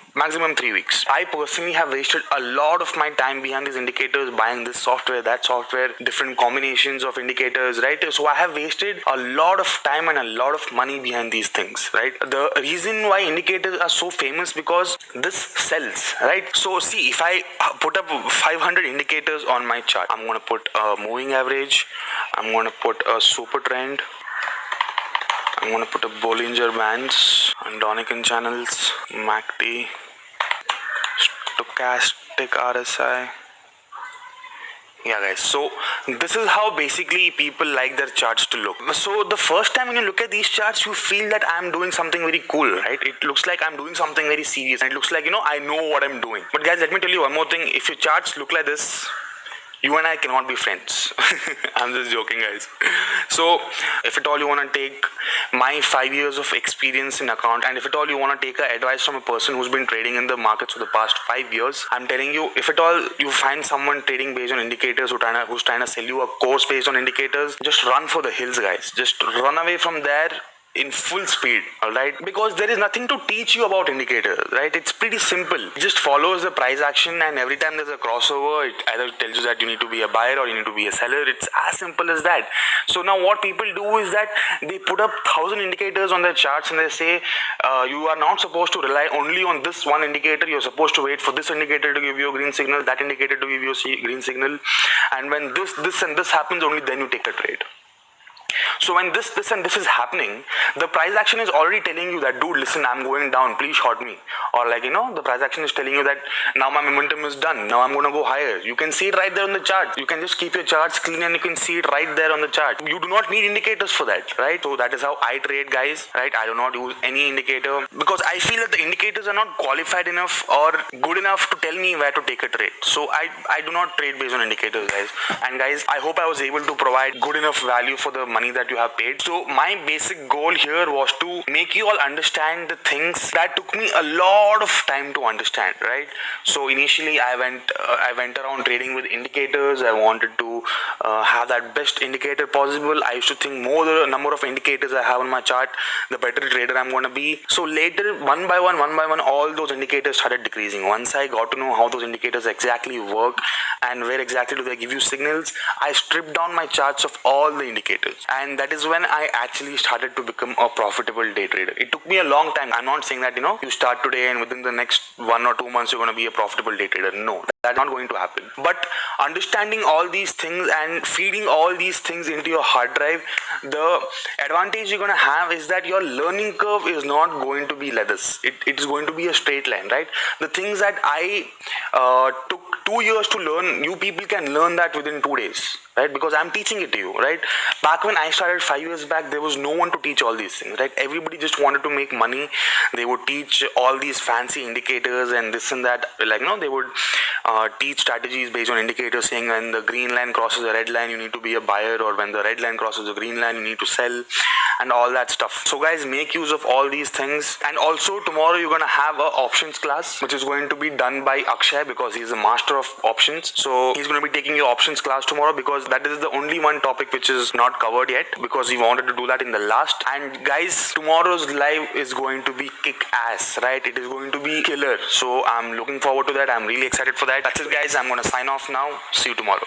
3 weeks. I personally have wasted a lot of my time behind these indicators, buying this software, that software, different combinations of indicators, right? So I have wasted a lot of time and a lot of money behind these things, right? The reason why indicators are so famous because this sells, right? So see, if I put up 500 indicators on my chart, I'm going to put a moving average, I'm going to put a super trend, I'm going to put a Bollinger Bands, Donican channels, MACD, stochastic RSI. Yeah, guys, so this is how basically people like their charts to look. So the first time when you look at these charts, you feel that I'm doing something very cool, right? It looks like I'm doing something very serious. And it looks like, I know what I'm doing. But guys, let me tell you one more thing. If your charts look like this, you and I cannot be friends. I'm just joking, guys. So if at all you want to take my 5 years of experience in account, and if at all you want to take advice from a person who's been trading in the markets for the past 5 years, I'm telling you, if at all you find someone trading based on indicators who's trying to sell you a course based on indicators, just run for the hills, guys. Just run away from there in full speed, all right? Because there is nothing to teach you about indicators, right? It's pretty simple. It just follows the price action, and every time there's a crossover, it either tells you that you need to be a buyer or you need to be a seller. It's as simple as that. So now what people do is that they put up 1,000 indicators on their charts and they say you are not supposed to rely only on this one indicator. You're supposed to wait for this indicator to give you a green signal, that indicator to give you a green signal, and when this and this happens, only then you take a trade. So when this and this is happening, the price action is already telling you that, dude, listen, I'm going down, please short me. Or the price action is telling you that now my momentum is done, now I'm going to go higher. You can see it right there on the chart. You can just keep your charts clean and you can see it right there on the chart. You do not need indicators for that, right? So that is how I trade, guys, right? I do not use any indicator because I feel that the indicators are not qualified enough or good enough to tell me where to take a trade. So I do not trade based on indicators, guys. And guys, I hope I was able to provide good enough value for the money that you have paid. So my basic goal here was to make you all understand the things that took me a lot of time to understand, right? So initially I went around trading with indicators. I wanted to have that best indicator possible. I used to think more the number of indicators I have on my chart, the better trader I'm going to be. So later, one by one, all those indicators started decreasing. Once I got to know how those indicators exactly work and where exactly do they give you signals, I stripped down my charts of all the indicators, and that is when I actually started to become a profitable day trader. It took me a long time. I'm not saying that you start today and within the next 1 or 2 months you're going to be a profitable day trader. No, that's not going to happen. But understanding all these things and feeding all these things into your hard drive, the advantage you're going to have is that your learning curve is not going to be like this. It is going to be a straight line, right? The things that I took 2 years to learn, you people can learn that within 2 days, right? Because I'm teaching it to you, right? Back when I started 5 years back, there was no one to teach all these things, right? Everybody just wanted to make money. They would teach all these fancy indicators and this and that. They would teach strategies based on indicators, saying when the green line crosses the red line, you need to be a buyer, or when the red line crosses the green line, you need to sell. and all that stuff. So guys, make use of all these things. And also tomorrow you're gonna have a options class which is going to be done by Akshay, because he's a master of options. So he's going to be taking your options class tomorrow, because that is the only one topic which is not covered yet, because we wanted to do that in the last. And guys, tomorrow's live is going to be kick ass, right? It is going to be killer. So I'm looking forward to that. I'm really excited for that. That's it guys, I'm going to sign off now. See you tomorrow.